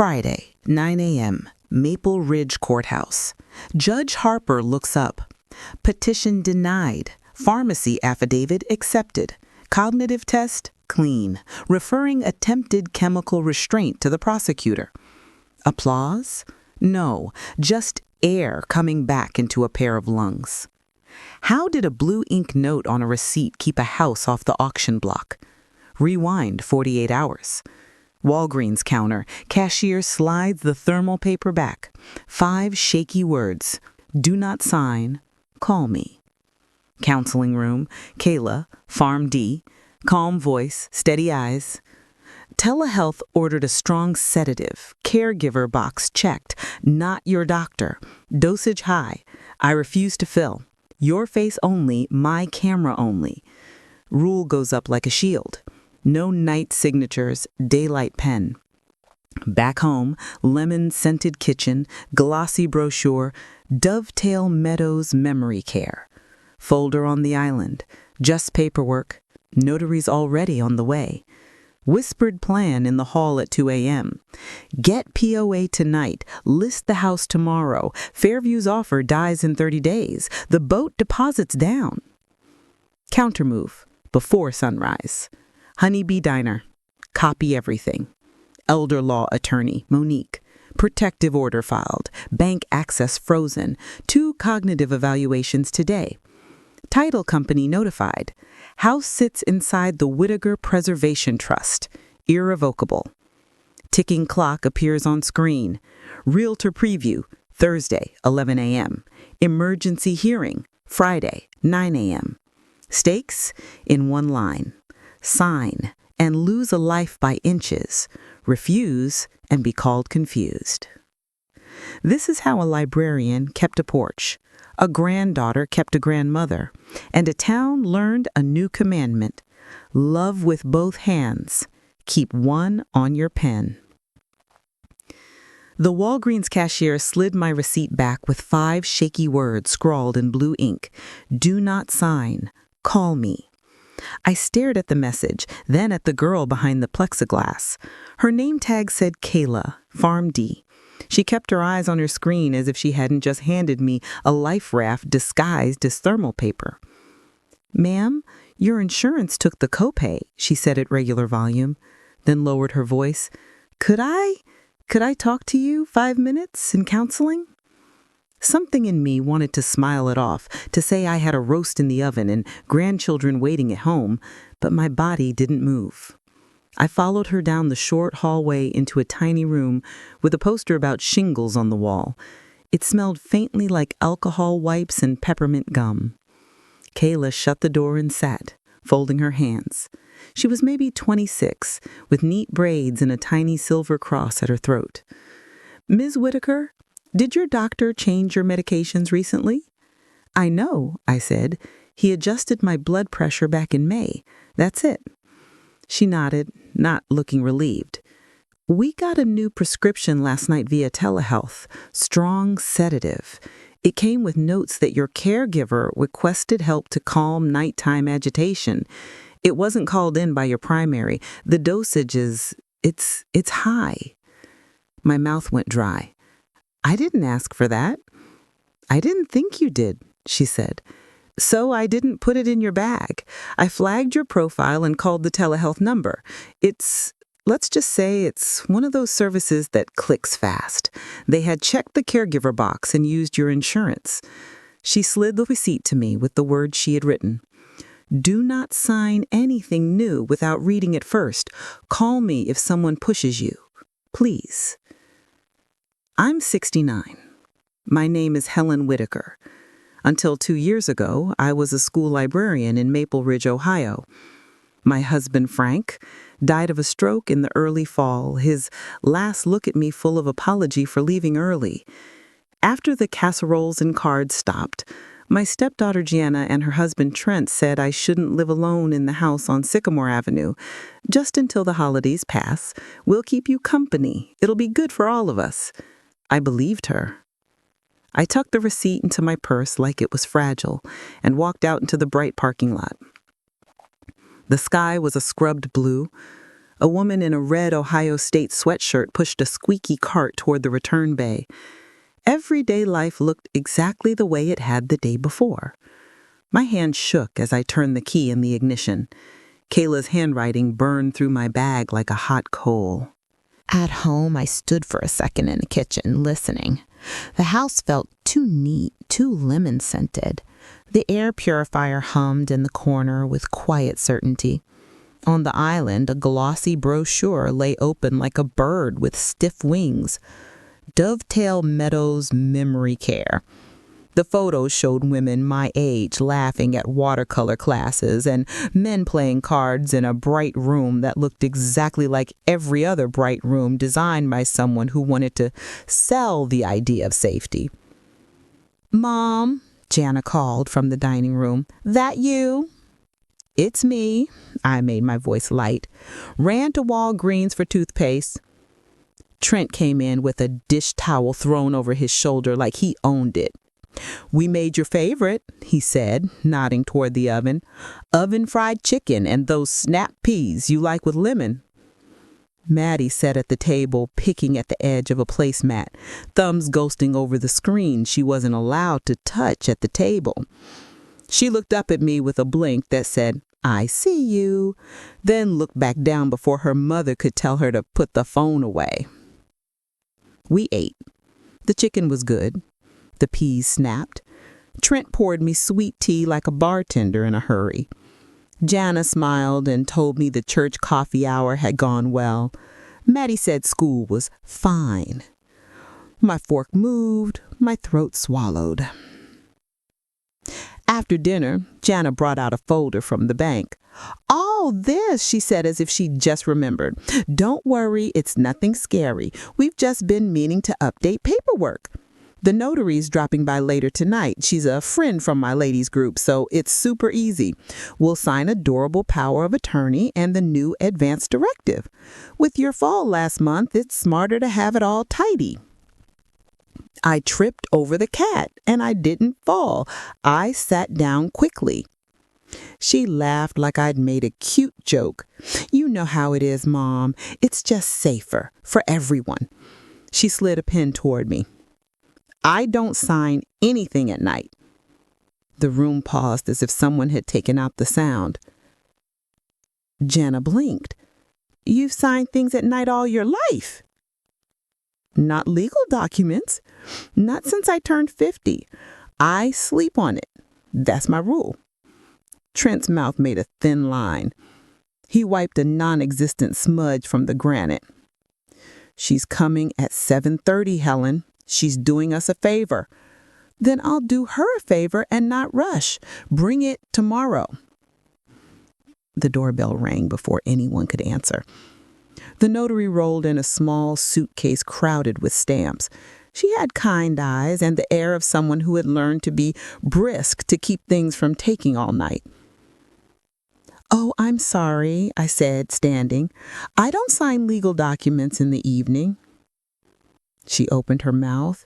Friday, 9 a.m., Maple Ridge Courthouse. Judge Harper looks up. Petition denied. Pharmacy affidavit accepted. Cognitive test clean. Referring attempted chemical restraint to the prosecutor. Applause? No, just air coming back into a pair of lungs. How did a blue ink note on a receipt keep a house off the auction block? Rewind 48 hours. Walgreens counter. Cashier slides the thermal paper back. 5 shaky words. Do not sign. Call me. Counseling room. Kayla, Pharm D. Calm voice, steady eyes. Telehealth ordered a strong sedative. Caregiver box checked. Not your doctor. Dosage high. I refuse to fill. Your face only, my camera only. Rule goes up like a shield. No night signatures, daylight pen. Back home, lemon-scented kitchen, glossy brochure, Dovetail Meadows Memory Care. Folder on the island, just paperwork, notaries already on the way. Whispered plan in the hall at 2 a.m. Get POA tonight, list the house tomorrow. Fairview's offer dies in 30 days. The boat deposits down. Countermove, before sunrise. Honeybee Diner, copy everything. Elder law attorney, Monique. Protective order filed. Bank access frozen. 2 cognitive evaluations today. Title company notified. House sits inside the Whittaker Preservation Trust. Irrevocable. Ticking clock appears on screen. Realtor preview, Thursday, 11 a.m. Emergency hearing, Friday, 9 a.m. Stakes, in 1 line. Sign and lose a life by inches. Refuse and be called confused. This is how a librarian kept a porch. A granddaughter kept a grandmother, and a town learned a new commandment. Love with both hands. Keep one on your pen. The Walgreens cashier slid my receipt back with 5 shaky words scrawled in blue ink. Do not sign. Call me. I stared at the message, then at the girl behind the plexiglass. Her name tag said Kayla, Pharm D. She kept her eyes on her screen as if she hadn't just handed me a life raft disguised as thermal paper. Ma'am, your insurance took the copay, she said at regular volume, then lowered her voice. Could I talk to you 5 minutes in counseling? Something in me wanted to smile it off, to say I had a roast in the oven and grandchildren waiting at home, but my body didn't move. I followed her down the short hallway into a tiny room with a poster about shingles on the wall. It smelled faintly like alcohol wipes and peppermint gum. Kayla shut the door and sat, folding her hands. She was maybe 26, with neat braids and a tiny silver cross at her throat. Ms. Whittaker, did your doctor change your medications recently? I know, I said. He adjusted my blood pressure back in May. That's it. She nodded, not looking relieved. We got a new prescription last night via telehealth, strong sedative. It came with notes that your caregiver requested help to calm nighttime agitation. It wasn't called in by your primary. The dosage it's high. My mouth went dry. I didn't ask for that. I didn't think you did, she said. So I didn't put it in your bag. I flagged your profile and called the telehealth number. Let's just say it's one of those services that clicks fast. They had checked the caregiver box and used your insurance. She slid the receipt to me with the words she had written. Do not sign anything new without reading it first. Call me if someone pushes you. Please. I'm 69. My name is Helen Whittaker. Until 2 years ago, I was a school librarian in Maple Ridge, Ohio. My husband, Frank, died of a stroke in the early fall, his last look at me full of apology for leaving early. After the casseroles and cards stopped, my stepdaughter Gianna and her husband Trent said I shouldn't live alone in the house on Sycamore Avenue. Just until the holidays pass, we'll keep you company. It'll be good for all of us. I believed her. I tucked the receipt into my purse like it was fragile and walked out into the bright parking lot. The sky was a scrubbed blue. A woman in a red Ohio State sweatshirt pushed a squeaky cart toward the return bay. Everyday life looked exactly the way it had the day before. My hand shook as I turned the key in the ignition. Kayla's handwriting burned through my bag like a hot coal. At home, I stood for a second in the kitchen, listening. The house felt too neat, too lemon-scented. The air purifier hummed in the corner with quiet certainty. On the island, a glossy brochure lay open like a bird with stiff wings. Dovetail Meadows Memory Care. The photos showed women my age laughing at watercolor classes and men playing cards in a bright room that looked exactly like every other bright room designed by someone who wanted to sell the idea of safety. "Mom," Jana called from the dining room. "That you?" "It's me." I made my voice light. "Ran to Walgreens for toothpaste." Trent came in with a dish towel thrown over his shoulder like he owned it. "We made your favorite," he said, nodding toward the oven. "Oven-fried chicken and those snap peas you like with lemon." Maddie sat at the table, picking at the edge of a placemat, thumbs ghosting over the screen she wasn't allowed to touch at the table. She looked up at me with a blink that said, "I see you," then looked back down before her mother could tell her to put the phone away. We ate. The chicken was good. The peas snapped. Trent poured me sweet tea like a bartender in a hurry. Jana smiled and told me the church coffee hour had gone well. Maddie said school was fine. My fork moved, my throat swallowed. After dinner, Jana brought out a folder from the bank. "All this," she said as if she'd just remembered. "Don't worry, it's nothing scary. We've just been meaning to update paperwork. The notary's dropping by later tonight. She's a friend from my ladies group, so it's super easy. We'll sign a durable power of attorney and the new advance directive. With your fall last month, it's smarter to have it all tidy." I tripped over the cat, and I didn't fall. I sat down quickly. She laughed like I'd made a cute joke. "You know how it is, Mom. It's just safer for everyone." She slid a pen toward me. "I don't sign anything at night." The room paused as if someone had taken out the sound. Jana blinked. "You've signed things at night all your life." "Not legal documents. Not since I turned 50. I sleep on it. That's my rule." Trent's mouth made a thin line. He wiped a non-existent smudge from the granite. "She's coming at 7:30, Helen. She's doing us a favor." "Then I'll do her a favor and not rush. Bring it tomorrow." The doorbell rang before anyone could answer. The notary rolled in a small suitcase crowded with stamps. She had kind eyes and the air of someone who had learned to be brisk to keep things from taking all night. "Oh, I'm sorry," I said, standing. "I don't sign legal documents in the evening." She opened her mouth,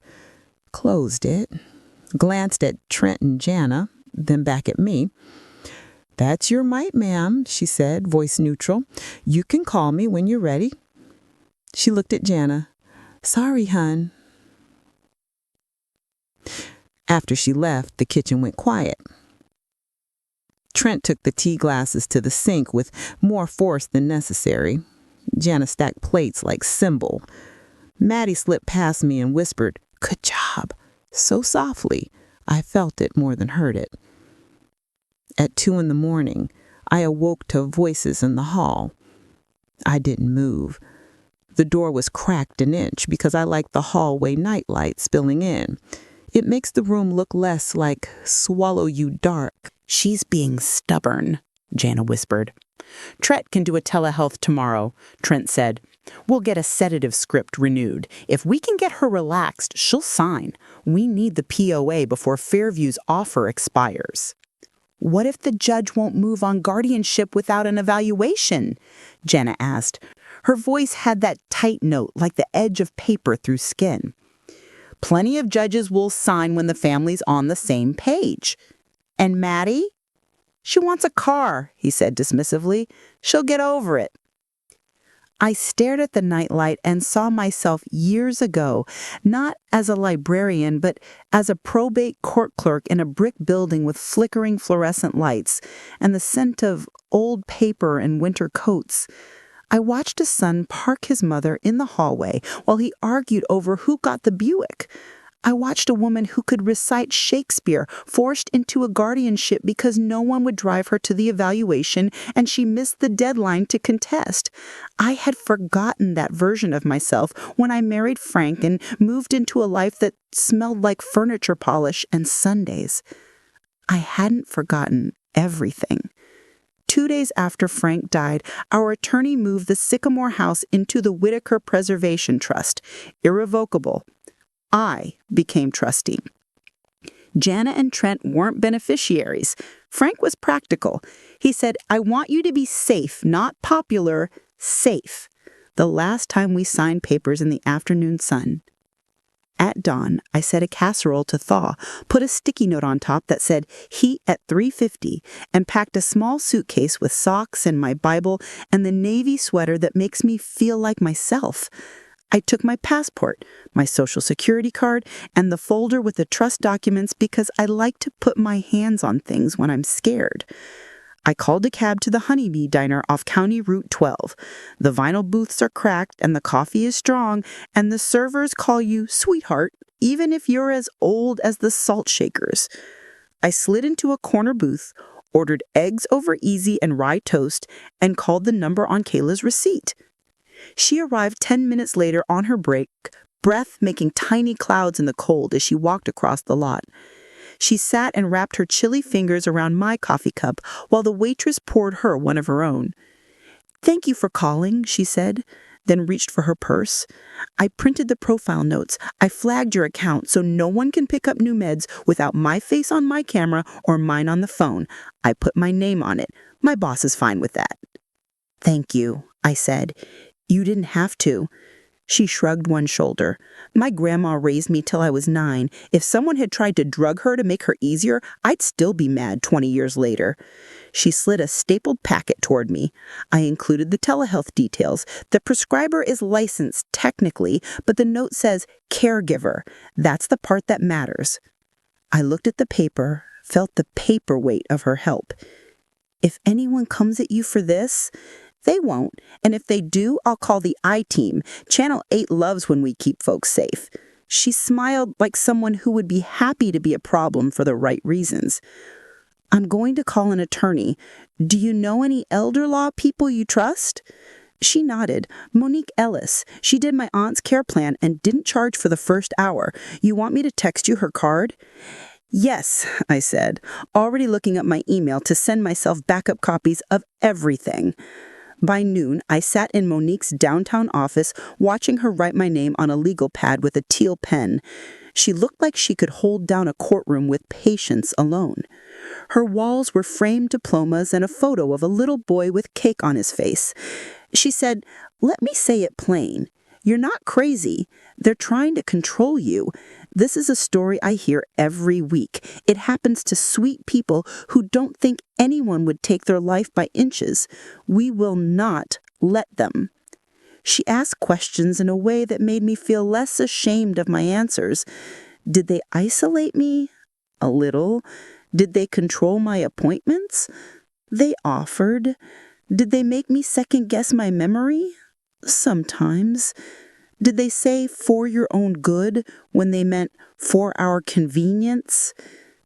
closed it, glanced at Trent and Jana, then back at me. "That's your mite, ma'am," she said, voice neutral. "You can call me when you're ready." She looked at Jana. "Sorry, hun." After she left, the kitchen went quiet. Trent took the tea glasses to the sink with more force than necessary. Jana stacked plates like cymbal. Maddie slipped past me and whispered, "Good job," so softly I felt it more than heard it. At 2 a.m, I awoke to voices in the hall. I didn't move. The door was cracked an inch because I like the hallway nightlight spilling in. It makes the room look less like Swallow You Dark. "She's being stubborn," Jana whispered. "Trent can do a telehealth tomorrow," Trent said. "We'll get a sedative script renewed. If we can get her relaxed, she'll sign. We need the POA before Fairview's offer expires." "What if the judge won't move on guardianship without an evaluation?" Jana asked. Her voice had that tight note like the edge of paper through skin. "Plenty of judges will sign when the family's on the same page." "And Maddie?" "She wants a car," he said dismissively. "She'll get over it." I stared at the nightlight and saw myself years ago, not as a librarian, but as a probate court clerk in a brick building with flickering fluorescent lights and the scent of old paper and winter coats. I watched a son park his mother in the hallway while he argued over who got the Buick. I watched a woman who could recite Shakespeare forced into a guardianship because no one would drive her to the evaluation and she missed the deadline to contest. I had forgotten that version of myself when I married Frank and moved into a life that smelled like furniture polish and Sundays. I hadn't forgotten everything. 2 days after Frank died, our attorney moved the Sycamore house into the Whitaker Preservation Trust, irrevocable. I became trustee. Jana and Trent weren't beneficiaries. Frank was practical. He said, "I want you to be safe, not popular, safe." The last time we signed papers in the afternoon sun. At dawn, I set a casserole to thaw, put a sticky note on top that said, "Heat at 350, and packed a small suitcase with socks and my Bible and the navy sweater that makes me feel like myself. I took my passport, my social security card, and the folder with the trust documents because I like to put my hands on things when I'm scared. I called a cab to the Honeybee Diner off County Route 12. The vinyl booths are cracked and the coffee is strong, and the servers call you sweetheart, even if you're as old as the salt shakers. I slid into a corner booth, ordered eggs over easy and rye toast, and called the number on Kayla's receipt. She arrived 10 minutes later on her break, breath making tiny clouds in the cold as she walked across the lot. She sat and wrapped her chilly fingers around my coffee cup while the waitress poured her one of her own. "Thank you for calling," she said, then reached for her purse. "I printed the profile notes. I flagged your account so no one can pick up new meds without my face on my camera or mine on the phone. I put my name on it. My boss is fine with that." "Thank you," I said. "You didn't have to." She shrugged one shoulder. "My grandma raised me till I was 9. If someone had tried to drug her to make her easier, I'd still be mad 20 years later." She slid a stapled packet toward me. I included the telehealth details. The prescriber is licensed technically, but the note says caregiver. That's the part that matters. I looked at the paper, felt the paperweight of her help. "If anyone comes at you for this..." "They won't, and if they do, I'll call the I-team. Channel 8 loves when we keep folks safe." She smiled like someone who would be happy to be a problem for the right reasons. "I'm going to call an attorney. Do you know any elder law people you trust?" She nodded. "Monique Ellis. She did my aunt's care plan and didn't charge for the first hour. You want me to text you her card?" "Yes," I said, already looking up my email to send myself backup copies of everything. By noon, I sat in Monique's downtown office watching her write my name on a legal pad with a teal pen. She looked like she could hold down a courtroom with patience alone. Her walls were framed diplomas and a photo of a little boy with cake on his face. She said, "Let me say it plain. You're not crazy. They're trying to control you. This is a story I hear every week. It happens to sweet people who don't think anyone would take their life by inches. We will not let them." She asked questions in a way that made me feel less ashamed of my answers. Did they isolate me? A little. Did they control my appointments? They offered. Did they make me second-guess my memory? Sometimes. Did they say "for your own good" when they meant "for our convenience"?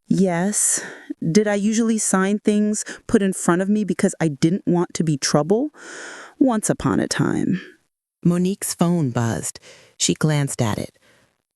Yes. Did I usually sign things put in front of me because I didn't want to be trouble? Once upon a time. Monique's phone buzzed. She glanced at it.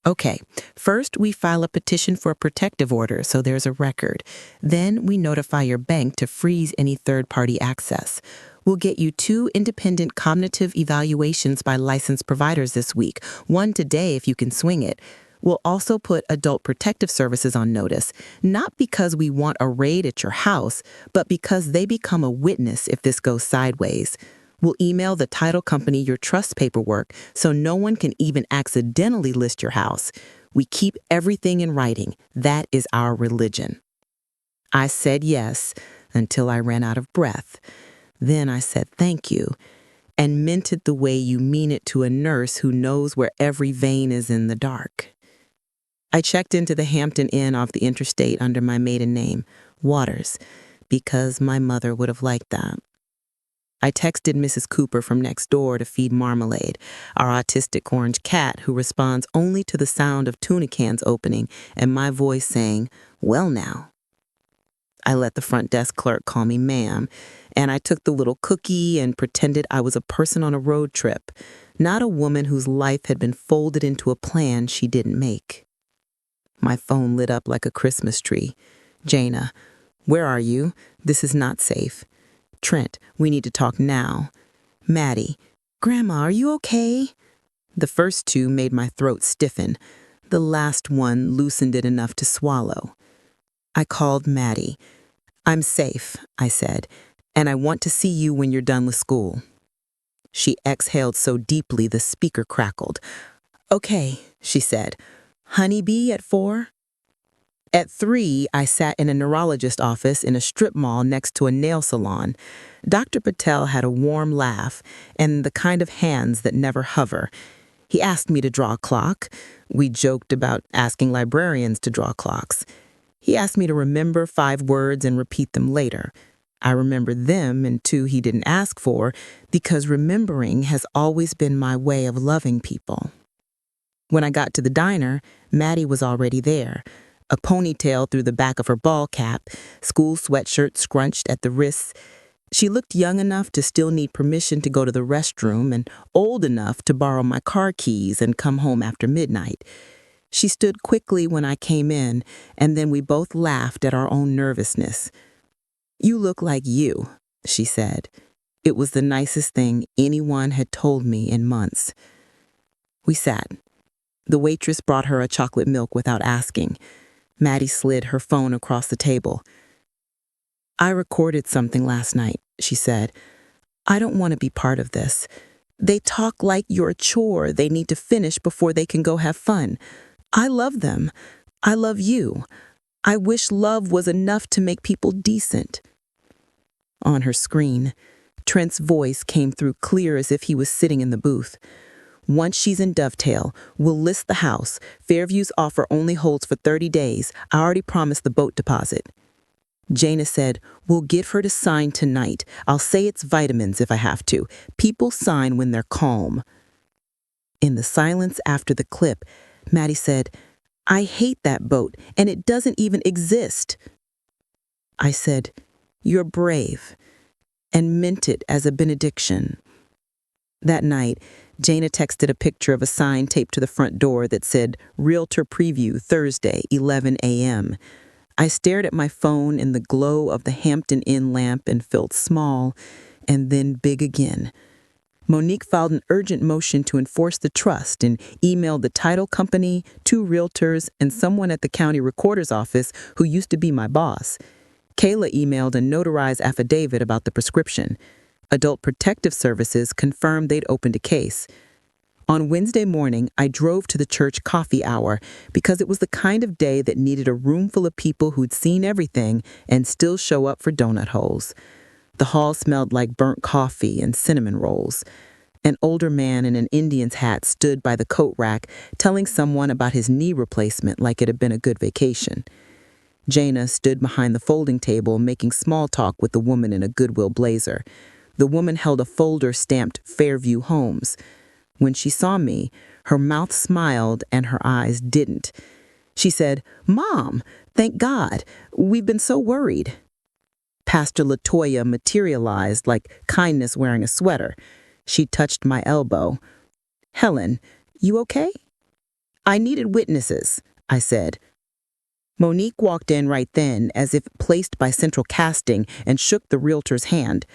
"Okay, first we file a petition for a protective order so there's a record. Then we notify your bank to freeze any third-party access. We'll get you 2 independent cognitive evaluations by licensed providers this week, one today if you can swing it. We'll also put Adult Protective Services on notice, not because we want a raid at your house, but because they become a witness if this goes sideways. We'll email the title company your trust paperwork so no one can even accidentally list your house. We keep everything in writing. That is our religion." I said yes until I ran out of breath. Then I said thank you. and meant it the way you mean it to a nurse who knows where every vein is in the dark. I checked into the Hampton Inn off the interstate under my maiden name, Waters, because my mother would have liked that. I texted Mrs. Cooper from next door to feed Marmalade, our autistic orange cat who responds only to the sound of tuna cans opening and my voice saying, "Well now." I let the front desk clerk call me ma'am, and I took the little cookie and pretended I was a person on a road trip, not a woman whose life had been folded into a plan she didn't make. My phone lit up like a Christmas tree. "Jana, where are you? This is not safe. Trent, we need to talk now. Maddie, Grandma, are you okay?" The first two made my throat stiffen. The last one loosened it enough to swallow. I called Maddie. "I'm safe," I said, "and I want to see you when you're done with school." She exhaled so deeply the speaker crackled. "Okay," she said. "Honeybee at 4? At 3, I sat in a neurologist office in a strip mall next to a nail salon. Dr. Patel had a warm laugh and the kind of hands that never hover. He asked me to draw a clock. We joked about asking librarians to draw clocks. He asked me to remember 5 words and repeat them later. I remembered them and 2 he didn't ask for because remembering has always been my way of loving people. When I got to the diner, Maddie was already there. A ponytail through the back of her ball cap, school sweatshirt scrunched at the wrists. She looked young enough to still need permission to go to the restroom and old enough to borrow my car keys and come home after midnight. She stood quickly when I came in, and then we both laughed at our own nervousness. "You look like you," she said. It was the nicest thing anyone had told me in months. We sat. The waitress brought her a chocolate milk without asking. Maddie slid her phone across the table. "I recorded something last night," she said. "I don't want to be part of this. They talk like you're a chore they need to finish before they can go have fun. I love them. I love you. I wish love was enough to make people decent." On her screen, Trent's voice came through clear as if he was sitting in the booth. "Once she's in Dovetail, we'll list the house. Fairview's offer only holds for 30 days. I already promised the boat deposit." Jana said, "We'll get her to sign tonight. I'll say it's vitamins if I have to. People sign when they're calm." In the silence after the clip, Maddie said, "I hate that boat, and it doesn't even exist." I said, "You're brave," and meant it as a benediction. That night, Jana texted a picture of a sign taped to the front door that said, "Realtor Preview, Thursday, 11 a.m. I stared at my phone in the glow of the Hampton Inn lamp and felt small, and then big again. Monique filed an urgent motion to enforce the trust and emailed the title company, 2 realtors, and someone at the county recorder's office who used to be my boss. Kayla emailed a notarized affidavit about the prescription. Adult Protective Services confirmed they'd opened a case. On Wednesday morning, I drove to the church coffee hour because it was the kind of day that needed a room full of people who'd seen everything and still show up for donut holes. The hall smelled like burnt coffee and cinnamon rolls. An older man in an Indian's hat stood by the coat rack telling someone about his knee replacement like it had been a good vacation. Jana stood behind the folding table making small talk with the woman in a Goodwill blazer. The woman held a folder stamped Fairview Homes. When she saw me, her mouth smiled and her eyes didn't. She said, "Mom, thank God. We've been so worried." Pastor LaToya materialized like kindness wearing a sweater. She touched my elbow. "Helen, you okay?" "I needed witnesses," I said. Monique walked in right then, as if placed by central casting, and shook the realtor's hand.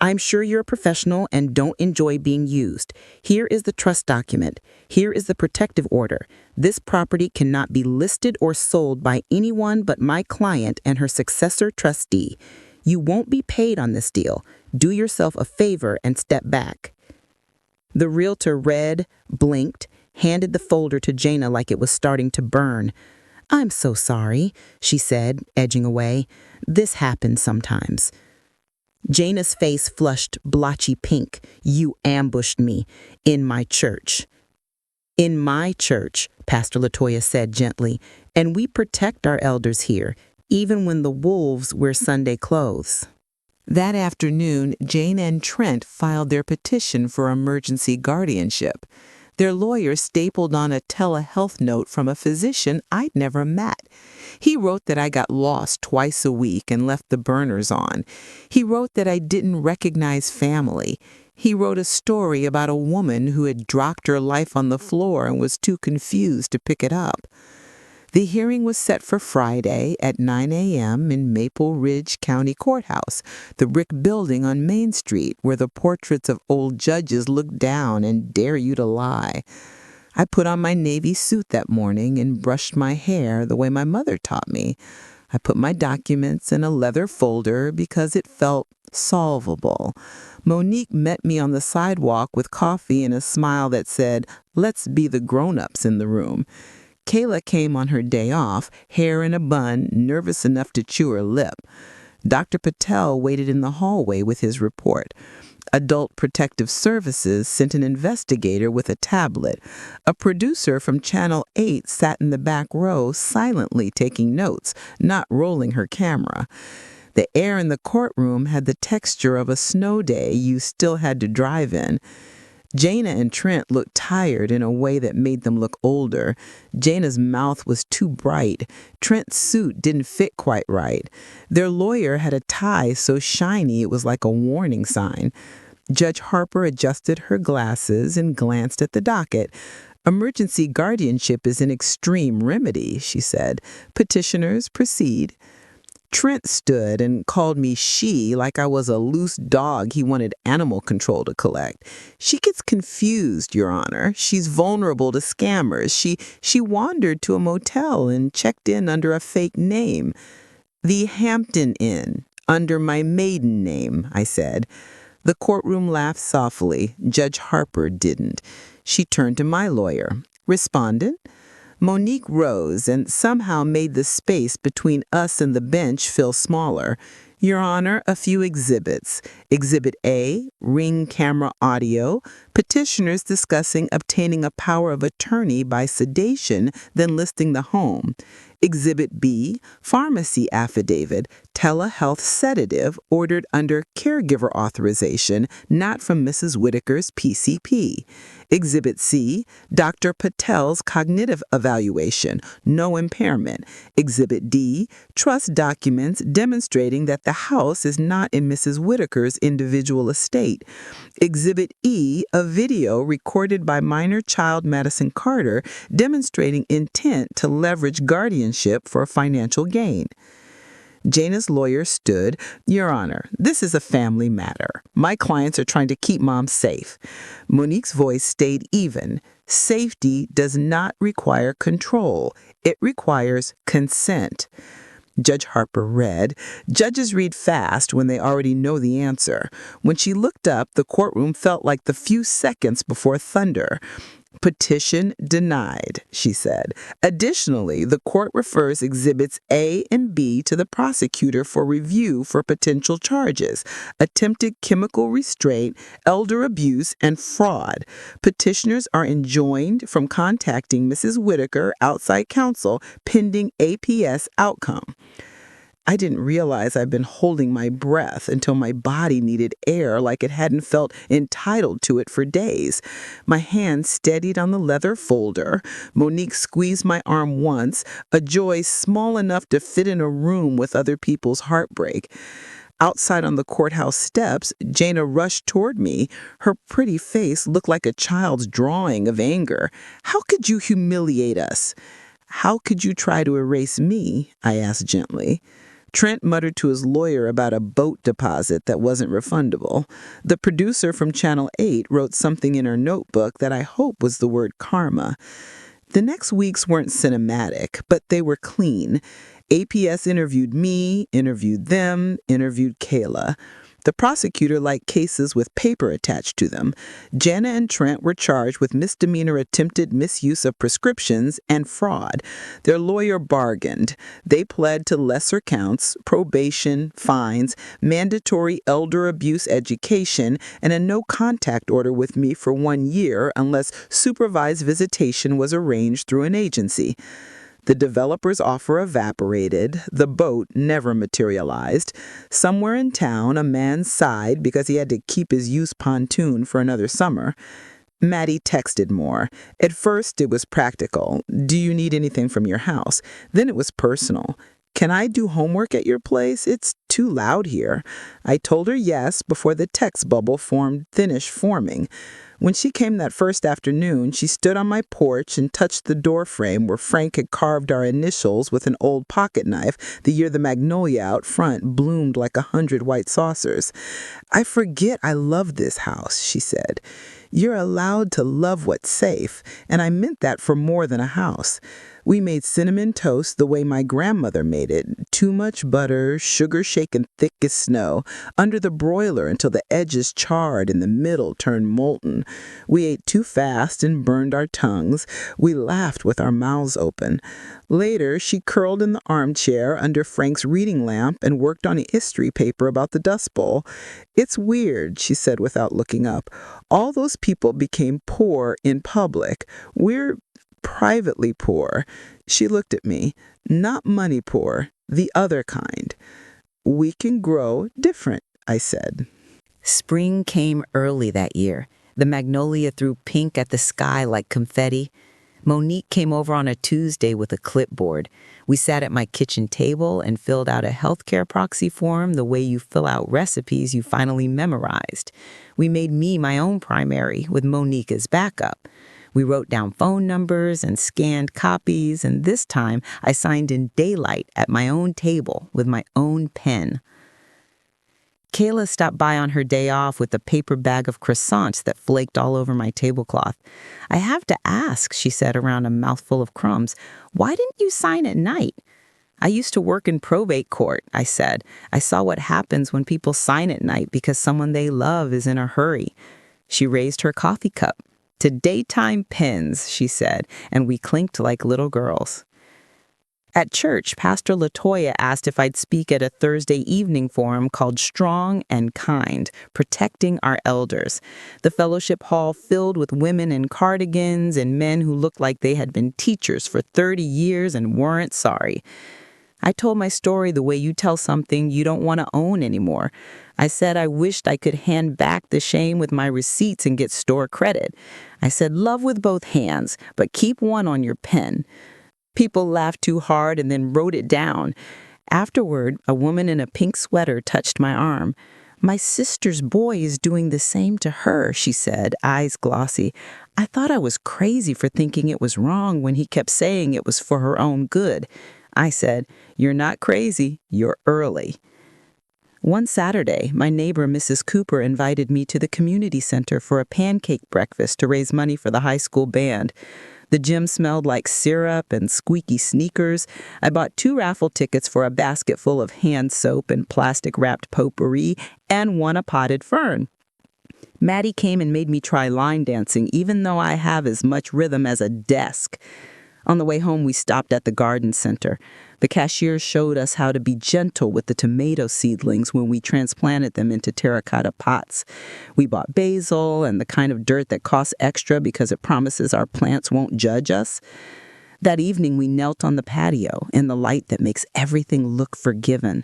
"I'm sure you're a professional and don't enjoy being used. Here is the trust document. Here is the protective order. This property cannot be listed or sold by anyone but my client and her successor trustee. You won't be paid on this deal. Do yourself a favor and step back." The realtor read, blinked, handed the folder to Jana like it was starting to burn. "I'm so sorry," she said, edging away. "This happens sometimes." Jana's face flushed blotchy pink. You ambushed me in my church. In my church, Pastor Latoya said gently, and we protect our elders here, even when the wolves wear Sunday clothes. That afternoon, Jane and Trent filed their petition for emergency guardianship. Their lawyer stapled on a telehealth note from a physician I'd never met. He wrote that I got lost twice a week and left the burners on. He wrote that I didn't recognize family. He wrote a story about a woman who had dropped her life on the floor and was too confused to pick it up. The hearing was set for Friday at 9 a.m. in Maple Ridge County Courthouse, the brick building on Main Street where the portraits of old judges look down and dare you to lie. I put on my navy suit that morning and brushed my hair the way my mother taught me. I put my documents in a leather folder because it felt solvable. Monique met me on the sidewalk with coffee and a smile that said, "Let's be the grown-ups in the room." Kayla came on her day off, hair in a bun, nervous enough to chew her lip. Dr. Patel waited in the hallway with his report. Adult Protective Services sent an investigator with a tablet. A producer from Channel 8 sat in the back row silently taking notes, not rolling her camera. The air in the courtroom had the texture of a snow day you still had to drive in. Jana and Trent looked tired in a way that made them look older. Jana's mouth was too bright. Trent's suit didn't fit quite right. Their lawyer had a tie so shiny it was like a warning sign. Judge Harper adjusted her glasses and glanced at the docket. "Emergency guardianship is an extreme remedy," she said. "Petitioners, proceed." Trent stood and called me she like I was a loose dog he wanted animal control to collect. "She gets confused, Your Honor. She's vulnerable to scammers. She wandered to a motel and checked in under a fake name." "The Hampton Inn, under my maiden name," I said. The courtroom laughed softly. Judge Harper didn't. She turned to my lawyer. "Respondent?" Monique rose and somehow made the space between us and the bench feel smaller. "Your Honor, a few exhibits. Exhibit A, ring camera audio, petitioners discussing obtaining a power of attorney by sedation, then listing the home. Exhibit B, pharmacy affidavit, telehealth sedative ordered under caregiver authorization, not from Mrs. Whitaker's PCP. Exhibit C, Dr. Patel's cognitive evaluation, no impairment. Exhibit D, trust documents demonstrating that the house is not in Mrs. Whitaker's individual estate. Exhibit E, a video recorded by minor child Madison Carter demonstrating intent to leverage guardianship for financial gain." Jana's lawyer stood. "Your Honor, this is a family matter. My clients are trying to keep Mom safe." Monique's voice stayed even. "Safety does not require control. It requires consent." Judge Harper read. Judges read fast when they already know the answer. When she looked up, the courtroom felt like the few seconds before thunder. "Petition denied," she said. "Additionally, the court refers Exhibits A and B to the prosecutor for review for potential charges: attempted chemical restraint, elder abuse, and fraud. Petitioners are enjoined from contacting Mrs. Whitaker outside counsel pending APS outcome." I didn't realize I'd been holding my breath until my body needed air like it hadn't felt entitled to it for days. My hand steadied on the leather folder. Monique squeezed my arm once, a joy small enough to fit in a room with other people's heartbreak. Outside on the courthouse steps, Jana rushed toward me. Her pretty face looked like a child's drawing of anger. "How could you humiliate us?" "How could you try to erase me?" I asked gently. Trent muttered to his lawyer about a boat deposit that wasn't refundable. The producer from Channel 8 wrote something in her notebook that I hope was the word karma. The next weeks weren't cinematic, but they were clean. APS interviewed me, interviewed them, interviewed Kayla. The prosecutor liked cases with paper attached to them. Jana and Trent were charged with misdemeanor attempted misuse of prescriptions and fraud. Their lawyer bargained. They pled to lesser counts, probation, fines, mandatory elder abuse education, and a no-contact order with me for 1 year unless supervised visitation was arranged through an agency. The developer's offer evaporated. The boat never materialized. Somewhere in town, a man sighed because he had to keep his used pontoon for another summer. Maddie texted more. At first, it was practical. Do you need anything from your house? Then it was personal. Can I do homework at your place? It's too loud here. I told her yes before the text bubble finished forming. When she came that first afternoon, she stood on my porch and touched the door frame where Frank had carved our initials with an old pocket knife the year the magnolia out front bloomed like 100 white saucers. I forget I love this house, she said. You're allowed to love what's safe, and I meant that for more than a house. We made cinnamon toast the way my grandmother made it, too much butter, sugar shaken thick as snow, under the broiler until the edges charred and the middle turned molten. We ate too fast and burned our tongues. We laughed with our mouths open. Later, she curled in the armchair under Frank's reading lamp and worked on a history paper about the Dust Bowl. It's weird, she said without looking up. All those people became poor in public. We're privately poor. She looked at me. Not money poor, the other kind. We can grow different, I said. Spring came early that year. The magnolia threw pink at the sky like confetti. Monique came over on a Tuesday with a clipboard. We sat at my kitchen table and filled out a healthcare proxy form the way you fill out recipes you finally memorized. We made me my own primary with Monique as backup. We wrote down phone numbers and scanned copies, and this time I signed in daylight at my own table with my own pen. Kayla stopped by on her day off with a paper bag of croissants that flaked all over my tablecloth. I have to ask, she said around a mouthful of crumbs, why didn't you sign at night? I used to work in probate court, I said. I saw what happens when people sign at night because someone they love is in a hurry. She raised her coffee cup. To daytime pens, she said, and we clinked like little girls. At church, Pastor LaToya asked if I'd speak at a Thursday evening forum called Strong and Kind, Protecting Our Elders. The fellowship hall filled with women in cardigans and men who looked like they had been teachers for 30 years and weren't sorry. I told my story the way you tell something you don't want to own anymore. I said I wished I could hand back the shame with my receipts and get store credit. I said love with both hands, but keep one on your pen. People laughed too hard and then wrote it down. Afterward, a woman in a pink sweater touched my arm. My sister's boy is doing the same to her, she said, eyes glossy. I thought I was crazy for thinking it was wrong when he kept saying it was for her own good. I said, you're not crazy, you're early. One Saturday, my neighbor, Mrs. Cooper, invited me to the community center for a pancake breakfast to raise money for the high school band. The gym smelled like syrup and squeaky sneakers. I bought 2 raffle tickets for a basket full of hand soap and plastic-wrapped potpourri and won a potted fern. Maddie came and made me try line dancing, even though I have as much rhythm as a desk. On the way home, we stopped at the garden center. The cashier showed us how to be gentle with the tomato seedlings when we transplanted them into terracotta pots. We bought basil and the kind of dirt that costs extra because it promises our plants won't judge us. That evening, we knelt on the patio in the light that makes everything look forgiven.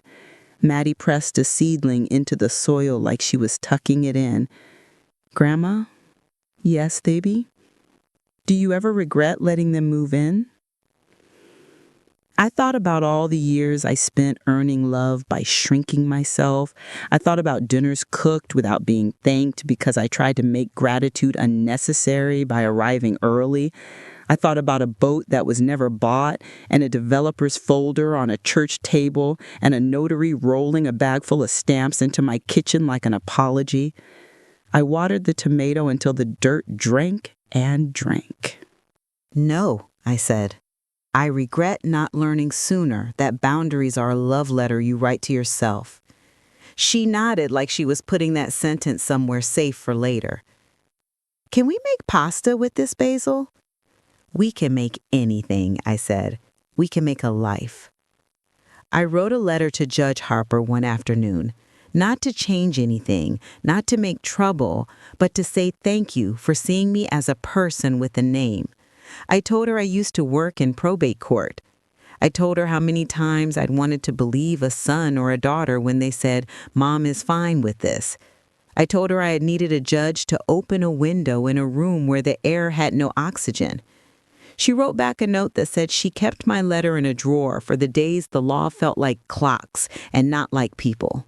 Maddie pressed a seedling into the soil like she was tucking it in. Grandma? Yes, baby? Do you ever regret letting them move in? I thought about all the years I spent earning love by shrinking myself. I thought about dinners cooked without being thanked because I tried to make gratitude unnecessary by arriving early. I thought about a boat that was never bought and a developer's folder on a church table and a notary rolling a bag full of stamps into my kitchen like an apology. I watered the tomato until the dirt drank and drank. No, I said. I regret not learning sooner that boundaries are a love letter you write to yourself. She nodded like she was putting that sentence somewhere safe for later. Can we make pasta with this basil? We can make anything, I said. We can make a life. I wrote a letter to Judge Harper one afternoon, not to change anything, not to make trouble, but to say thank you for seeing me as a person with a name. I told her I used to work in probate court. I told her how many times I'd wanted to believe a son or a daughter when they said, "Mom is fine with this." I told her I had needed a judge to open a window in a room where the air had no oxygen. She wrote back a note that said she kept my letter in a drawer for the days the law felt like clocks and not like people.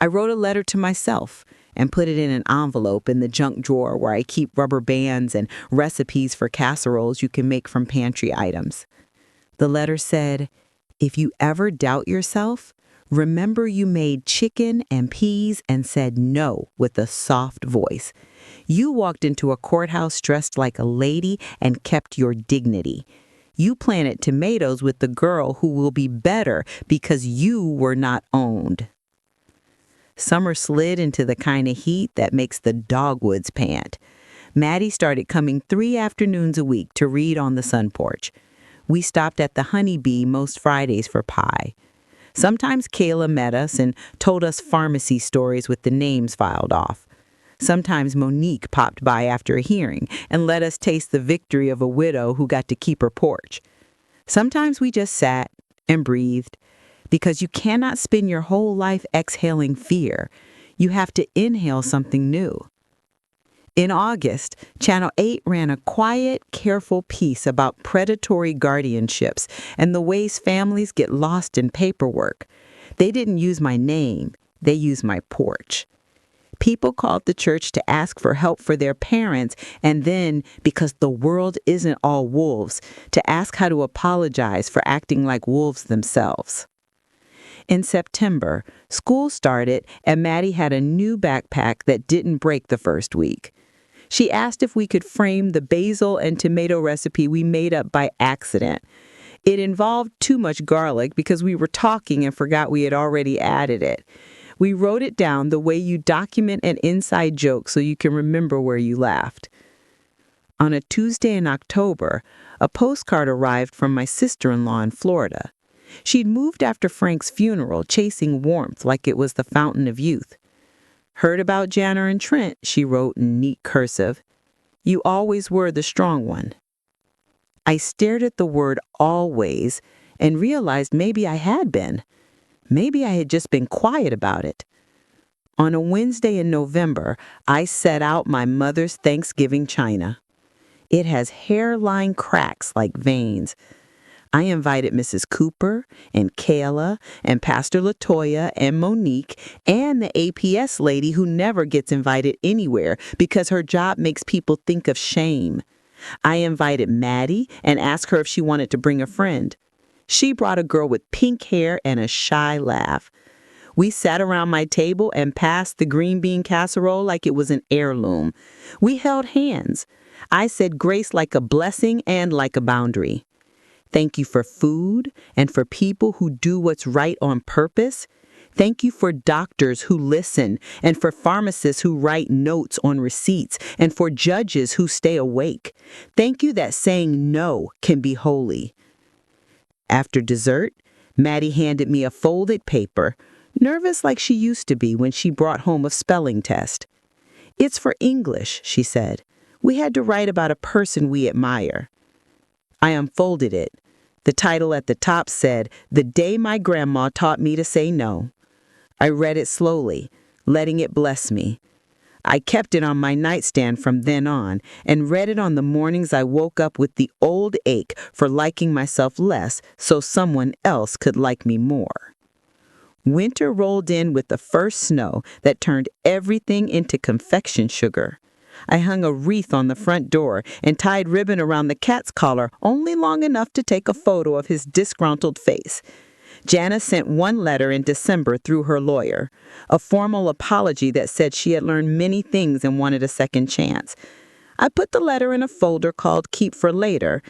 I wrote a letter to myself and put it in an envelope in the junk drawer where I keep rubber bands and recipes for casseroles you can make from pantry items. The letter said, "If you ever doubt yourself, remember you made chicken and peas and said no with a soft voice. You walked into a courthouse dressed like a lady and kept your dignity. You planted tomatoes with the girl who will be better because you were not owned." Summer slid into the kind of heat that makes the dogwoods pant. Maddie started coming 3 afternoons a week to read on the sun porch. We stopped at the Honey Bee most Fridays for pie. Sometimes Kayla met us and told us pharmacy stories with the names filed off. Sometimes Monique popped by after a hearing and let us taste the victory of a widow who got to keep her porch. Sometimes we just sat and breathed, because you cannot spend your whole life exhaling fear. You have to inhale something new. In August, Channel 8 ran a quiet, careful piece about predatory guardianships and the ways families get lost in paperwork. They didn't use my name, they used my porch. People called the church to ask for help for their parents, and then, because the world isn't all wolves, to ask how to apologize for acting like wolves themselves. In September, school started, and Maddie had a new backpack that didn't break the first week. She asked if we could frame the basil and tomato recipe we made up by accident. It involved too much garlic because we were talking and forgot we had already added it. We wrote it down the way you document an inside joke so you can remember where you laughed. On a Tuesday in October, a postcard arrived from my sister-in-law in Florida. She'd moved after Frank's funeral, chasing warmth like it was the fountain of youth. "Heard about Jana and Trent," she wrote in neat cursive. "You always were the strong one." I stared at the word always and realized maybe I had been. Maybe I had just been quiet about it. On a Wednesday in November, I set out my mother's Thanksgiving china. It has hairline cracks like veins. I invited Mrs. Cooper and Kayla and Pastor LaToya and Monique and the APS lady who never gets invited anywhere because her job makes people think of shame. I invited Maddie and asked her if she wanted to bring a friend. She brought a girl with pink hair and a shy laugh. We sat around my table and passed the green bean casserole like it was an heirloom. We held hands. I said grace like a blessing and like a boundary. Thank you for food and for people who do what's right on purpose. Thank you for doctors who listen and for pharmacists who write notes on receipts and for judges who stay awake. Thank you that saying no can be holy. After dessert, Maddie handed me a folded paper, nervous like she used to be when she brought home a spelling test. "It's for English," she said. "We had to write about a person we admire." I unfolded it. The title at the top said, "The Day My Grandma Taught Me to Say No." I read it slowly, letting it bless me. I kept it on my nightstand from then on and read it on the mornings I woke up with the old ache for liking myself less so someone else could like me more. Winter rolled in with the first snow that turned everything into confection sugar. I hung a wreath on the front door and tied ribbon around the cat's collar only long enough to take a photo of his disgruntled face. Jana sent one letter in December through her lawyer, a formal apology that said she had learned many things and wanted a second chance. I put the letter in a folder called Keep for Later,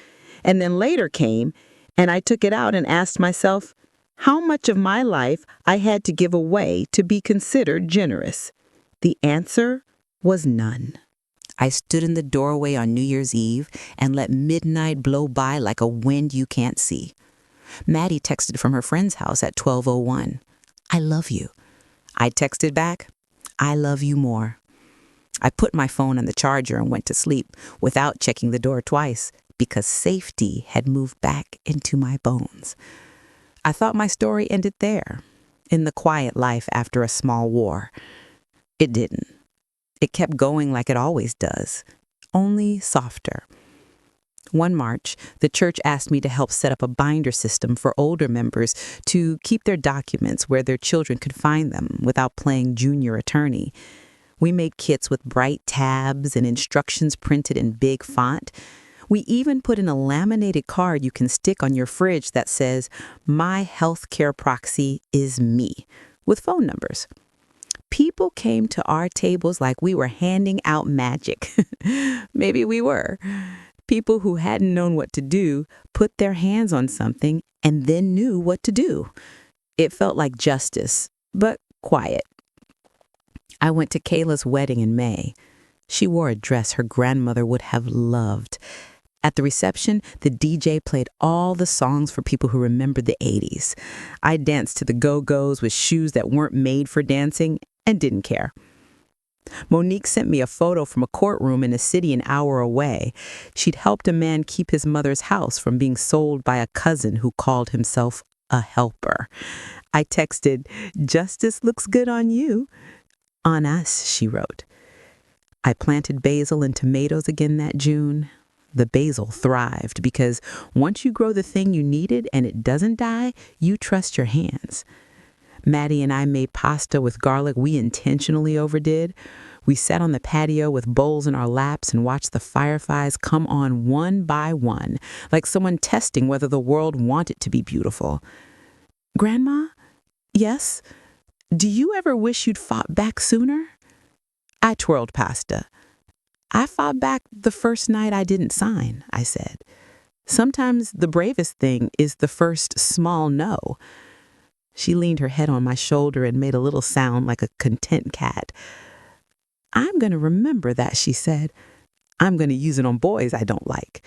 and then later came, and I took it out and asked myself, how much of my life I had to give away to be considered generous. The answer was none. I stood in the doorway on New Year's Eve and let midnight blow by like a wind you can't see. Maddie texted from her friend's house at 12:01. I love you. I texted back, I love you more. I put my phone on the charger and went to sleep without checking the door twice because safety had moved back into my bones. I thought my story ended there, in the quiet life after a small war. It didn't. It kept going like it always does, only softer. One March, the church asked me to help set up a binder system for older members to keep their documents where their children could find them without playing junior attorney. We made kits with bright tabs and instructions printed in big font. We even put in a laminated card you can stick on your fridge that says, "My healthcare proxy is me," with phone numbers. People came to our tables like we were handing out magic. Maybe we were. People who hadn't known what to do put their hands on something and then knew what to do. It felt like justice, but quiet. I went to Kayla's wedding in May. She wore a dress her grandmother would have loved. At the reception, the DJ played all the songs for people who remembered the 80s. I danced to the go-go's with shoes that weren't made for dancing and didn't care. Monique sent me a photo from a courtroom in a city an hour away. She'd helped a man keep his mother's house from being sold by a cousin who called himself a helper. I texted, "Justice looks good on you." "On us," she wrote. I planted basil and tomatoes again that June. The basil thrived because once you grow the thing you needed and it doesn't die, you trust your hands. Maddie and I made pasta with garlic we intentionally overdid. We sat on the patio with bowls in our laps and watched the fireflies come on one by one, like someone testing whether the world wanted to be beautiful. "Grandma? Yes? Do you ever wish you'd fought back sooner?" I twirled pasta. "I fought back the first night I didn't sign," I said. "Sometimes the bravest thing is the first small no." She leaned her head on my shoulder and made a little sound like a content cat. "I'm going to remember that," she said. "I'm going to use it on boys I don't like."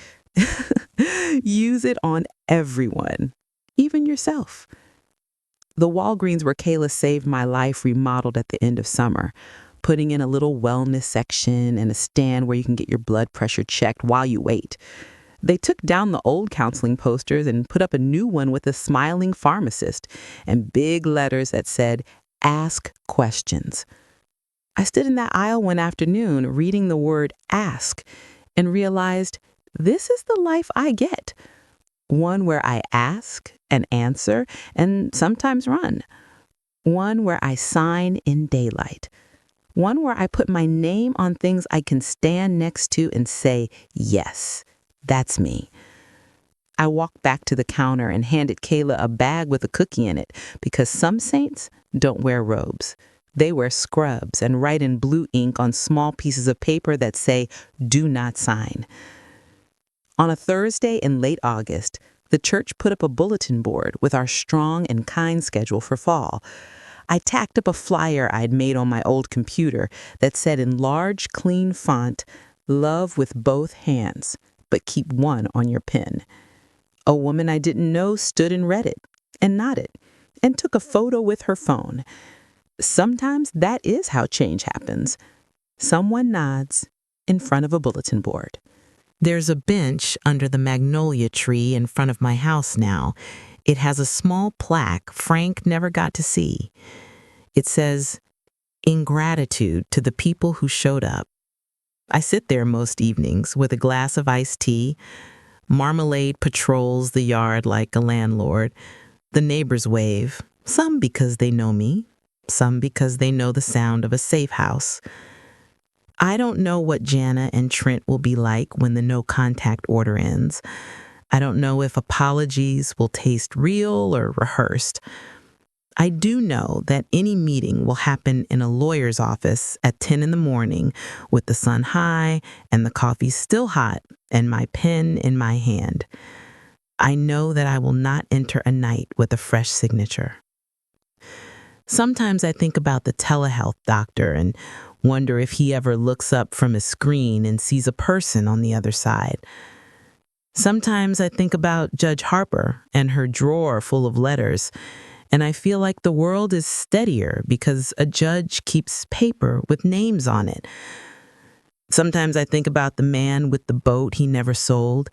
Use it on everyone, even yourself. The Walgreens where Kayla saved my life remodeled at the end of summer, putting in a little wellness section and a stand where you can get your blood pressure checked while you wait. They took down the old counseling posters and put up a new one with a smiling pharmacist and big letters that said, "Ask questions." I stood in that aisle one afternoon reading the word ask and realized this is the life I get. One where I ask and answer and sometimes run. One where I sign in daylight. One where I put my name on things I can stand next to and say, yes, that's me. I walked back to the counter and handed Kayla a bag with a cookie in it because some saints don't wear robes. They wear scrubs and write in blue ink on small pieces of paper that say, "Do not sign." On a Thursday in late August, the church put up a bulletin board with our strong and kind schedule for fall. I tacked up a flyer I'd made on my old computer that said in large, clean font, "Love with both hands, but keep one on your pen." A woman I didn't know stood and read it and nodded and took a photo with her phone. Sometimes that is how change happens. Someone nods in front of a bulletin board. There's a bench under the magnolia tree in front of my house now. It has a small plaque Frank never got to see. It says, "In gratitude to the people who showed up." I sit there most evenings with a glass of iced tea. Marmalade patrols the yard like a landlord. The neighbors wave, some because they know me, some because they know the sound of a safe house. I don't know what Jana and Trent will be like when the no contact order ends. I don't know if apologies will taste real or rehearsed. I do know that any meeting will happen in a lawyer's office at 10 in the morning with the sun high and the coffee still hot and my pen in my hand. I know that I will not enter a night with a fresh signature. Sometimes I think about the telehealth doctor and wonder if he ever looks up from his screen and sees a person on the other side. Sometimes I think about Judge Harper and her drawer full of letters, and I feel like the world is steadier because a judge keeps paper with names on it. Sometimes I think about the man with the boat he never sold,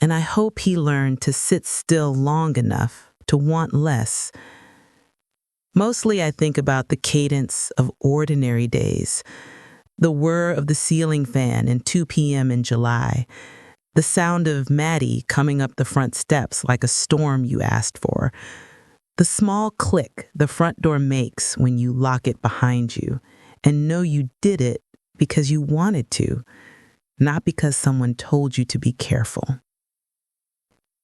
and I hope he learned to sit still long enough to want less. Mostly I think about the cadence of ordinary days, the whir of the ceiling fan at 2 p.m. in July, the sound of Maddie coming up the front steps like a storm you asked for, the small click the front door makes when you lock it behind you and know you did it because you wanted to, not because someone told you to be careful.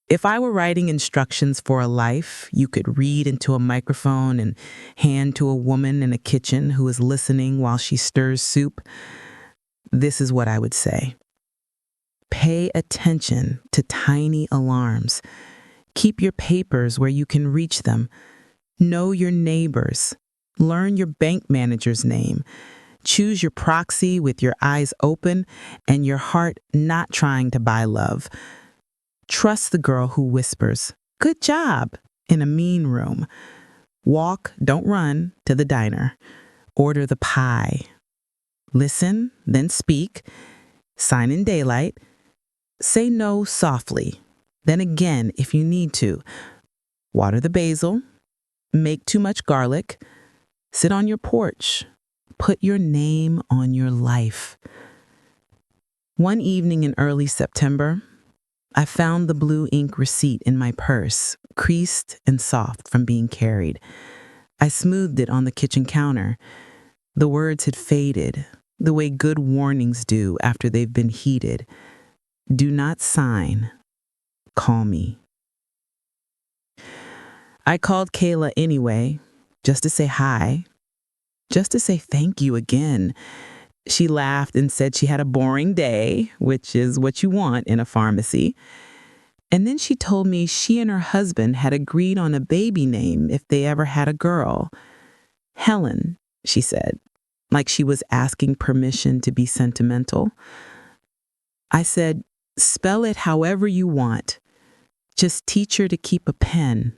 If I were writing instructions for a life you could read into a microphone and hand to a woman in a kitchen who is listening while she stirs soup, this is what I would say. Pay attention to tiny alarms. Keep your papers where you can reach them. Know your neighbors. Learn your bank manager's name. Choose your proxy with your eyes open and your heart not trying to buy love. Trust the girl who whispers, "Good job," in a mean room. Walk, don't run, to the diner. Order the pie. Listen, then speak. Sign in daylight. Say no softly. Then again if you need to. Water the basil. Make too much garlic. Sit on your porch. Put your name on your life. One evening in early September, I found the blue ink receipt in my purse, creased and soft from being carried. I smoothed it on the kitchen counter. The words had faded, the way good warnings do after they've been heated. Do not sign. Call me. I called Kayla anyway, just to say hi, just to say thank you again. She laughed and said she had a boring day, which is what you want in a pharmacy. And then she told me she and her husband had agreed on a baby name if they ever had a girl. Helen, she said, like she was asking permission to be sentimental. I said, spell it however you want. Just teach her to keep a pen